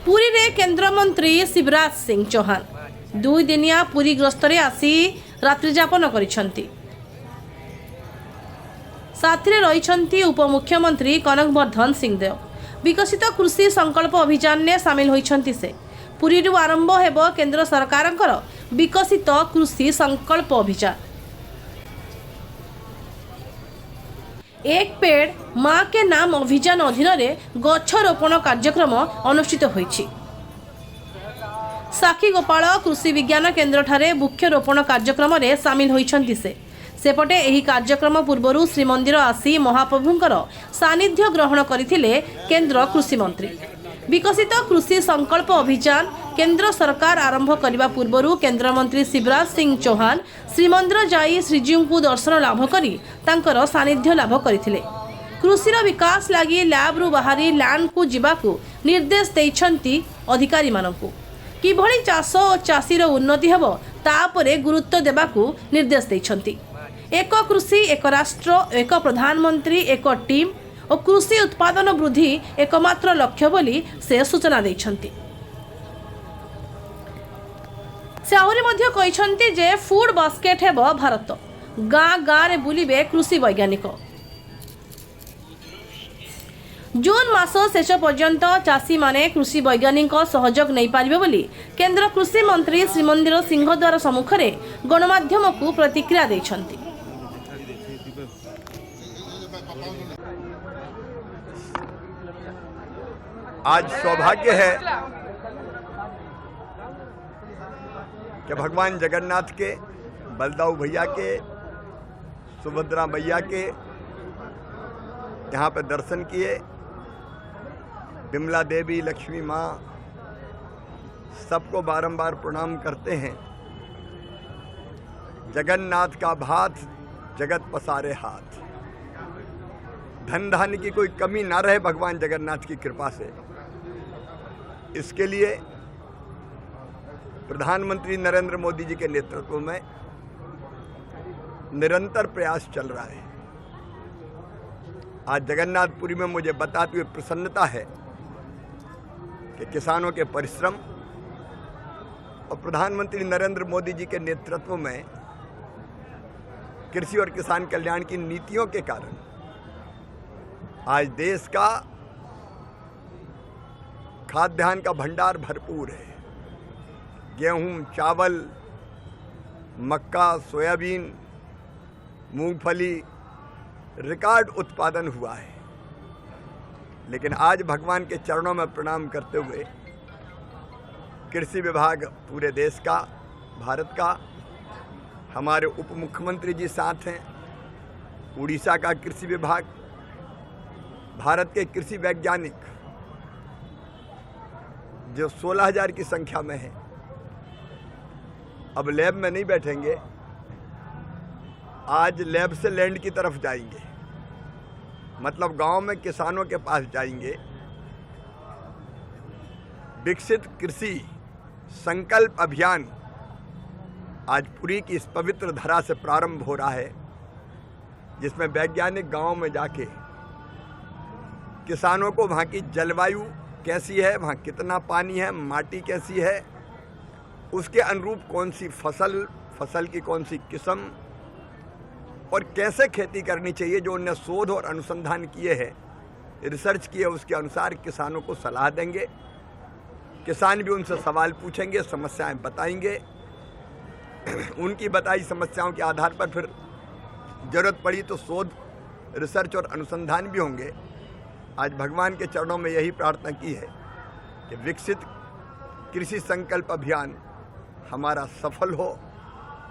पुरी रे केंद्र मंत्री शिवराज सिंह चौहान 2 दिनिया पुरी ग्रस्तरे आसी रात्रि जापन करिसंती। साथी रही उपमुख्यमंत्री कनकवर्धन सिंहदेव। विकसित कृषि संकल्प अभियान ने सामिल होइछंती से। पुरी आरंभ हेब केंद्र सरकार विकसित कृषि संकल्प अभियान। एक पेड़ माँ के नाम अभियान अधीन गछरोपण कार्यक्रम अनुष्ठित होइछि। साखीगोपाल कृषि विज्ञान केन्द्र ठारे वृक्षरोपण कार्यक्रम रे सामिल होइछंती से। सेपटे एही कार्यक्रम पूर्वरु श्रीमंदिर आसी महाप्रभुंकर सानिध्य ग्रहण करथिले केंद्र कृषि मंत्री। विकसित कृषि संकल्प अभियान केंद्र सरकार आरंभ करने पूर्व केंद्र मंत्री शिवराज सिंह चौहान श्रीमंदिर जाई श्रीजीव को दर्शन लाभ करी तांकर सानिध्य लाभ करथिले। कृषिर विकास लगी लैब रु बाहरी लैंड को जीवाकू निर्देश देइछंती अधिकारी मानकू। किभଳି चाष और चाषीर उन्नति हेब तापरे गुरुत्व देबाकू निर्देश देइछंती। एक कृषि एक राष्ट्र एक प्रधानमंत्री एक टीम और कृषि उत्पादन वृद्धि एकमात्र लक्ष्य बोली से सूचना देइछंती। से आहरी मध्य कहिछंती जे फूड बास्केट हेब भारत। गाँ गाँ रे बुलिबे कृषि वैज्ञानिक। जून मास शेष पर्यंत चाषी माने कृषि वैज्ञानिक सहयोग नहीं पारिबे बोली केंद्र कृषि मंत्री श्रीमंदिर सिंहद्वार सम्मुख रे गणमाध्यम को प्रतिक्रिया देइछंती। आज सौभाग्य है कि भगवान जगन्नाथ के, बलदाऊ भैया के, सुभद्रा मैया के यहाँ पे दर्शन किए। विमला देवी, लक्ष्मी माँ सबको बारंबार प्रणाम करते हैं। जगन्नाथ का भात जगत पसारे हाथ। धन धान्य की कोई कमी ना रहे भगवान जगन्नाथ की कृपा से। इसके लिए प्रधानमंत्री नरेंद्र मोदी जी के नेतृत्व में निरंतर प्रयास चल रहा है। आज जगन्नाथपुरी में मुझे बताते हुए प्रसन्नता है कि किसानों के परिश्रम और प्रधानमंत्री नरेंद्र मोदी जी के नेतृत्व में कृषि और किसान कल्याण की नीतियों के कारण आज देश का खाद्यान्न का भंडार भरपूर है। गेहूं, चावल, मक्का, सोयाबीन, मूंगफली रिकॉर्ड उत्पादन हुआ है। लेकिन आज भगवान के चरणों में प्रणाम करते हुए कृषि विभाग पूरे देश का, भारत का, हमारे उप मुख्यमंत्री जी साथ हैं, उड़ीसा का कृषि विभाग, भारत के कृषि वैज्ञानिक जो 16,000 की संख्या में है, अब लैब में नहीं बैठेंगे, आज लैब से लैंड की तरफ जाएंगे। मतलब गांव में किसानों के पास जाएंगे। विकसित कृषि संकल्प अभियान आज पुरी की इस पवित्र धरा से प्रारंभ हो रहा है, जिसमें वैज्ञानिक गांव में जाके किसानों को वहाँ की जलवायु कैसी है, वहाँ कितना पानी है, माटी कैसी है, उसके अनुरूप कौन सी फसल की कौन सी किस्म और कैसे खेती करनी चाहिए, जो उन्हें शोध और अनुसंधान किए हैं, रिसर्च किए, उसके अनुसार किसानों को सलाह देंगे। किसान भी उनसे सवाल पूछेंगे, समस्याएं बताएंगे। उनकी बताई समस्याओं के आधार पर फिर जरूरत पड़ी तो शोध, रिसर्च और अनुसंधान भी होंगे। आज भगवान के चरणों में यही प्रार्थना की है कि विकसित कृषि संकल्प अभियान हमारा सफल हो।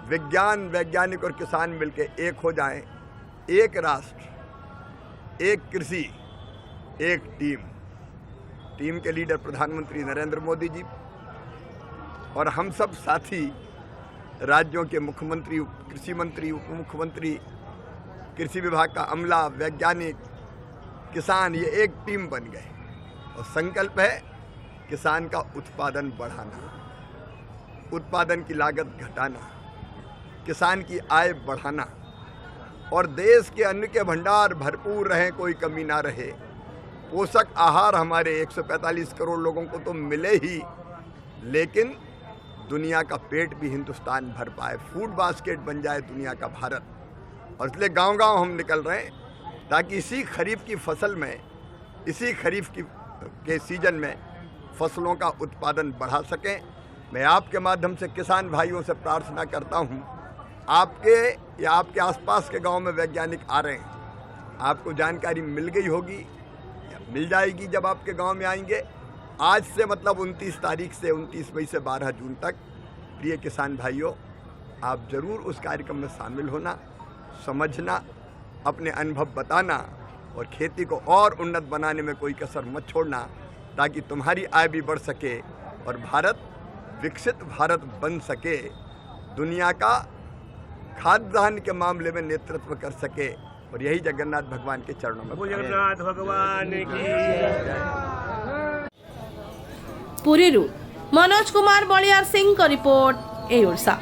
विज्ञान, वैज्ञानिक और किसान मिलकर एक हो जाएं। एक राष्ट्र, एक कृषि, एक टीम के लीडर प्रधानमंत्री नरेंद्र मोदी जी और हम सब साथी राज्यों के मुख्यमंत्री, कृषि मंत्री, उप मुख्यमंत्री, कृषि विभाग का अमला, वैज्ञानिक, किसान, ये एक टीम बन गए और संकल्प है किसान का उत्पादन बढ़ाना, उत्पादन की लागत घटाना, किसान की आय बढ़ाना और देश के अन्न के भंडार भरपूर रहें, कोई कमी ना रहे। पोषक आहार हमारे 145 करोड़ लोगों को तो मिले ही, लेकिन दुनिया का पेट भी हिंदुस्तान भर पाए, फूड बास्केट बन जाए दुनिया का भारत। और इसलिए गांव-गांव हम निकल रहे हैं ताकि इसी खरीफ की फसल में, इसी खरीफ के सीजन में फसलों का उत्पादन बढ़ा सकें। मैं आपके माध्यम से किसान भाइयों से प्रार्थना करता हूं, आपके या आपके आसपास के गांव में वैज्ञानिक आ रहे हैं, आपको जानकारी मिल गई होगी या मिल जाएगी जब आपके गांव में आएंगे। आज से मतलब 29 तारीख से 29 मई से 12 जून तक प्रिय किसान भाइयों, आप ज़रूर उस कार्यक्रम में शामिल होना, समझना, अपने अनुभव बताना और खेती को और उन्नत बनाने में कोई कसर मत छोड़ना, ताकि तुम्हारी आय भी बढ़ सके और भारत विकसित भारत बन सके, दुनिया का खाद्यान्न के मामले में नेतृत्व कर सके। और यही जगन्नाथ भगवान के चरणों में। जगन्नाथ भगवान की पुरीरू मनोज कुमार बलियार सिंह का रिपोर्ट ए ओडिशा।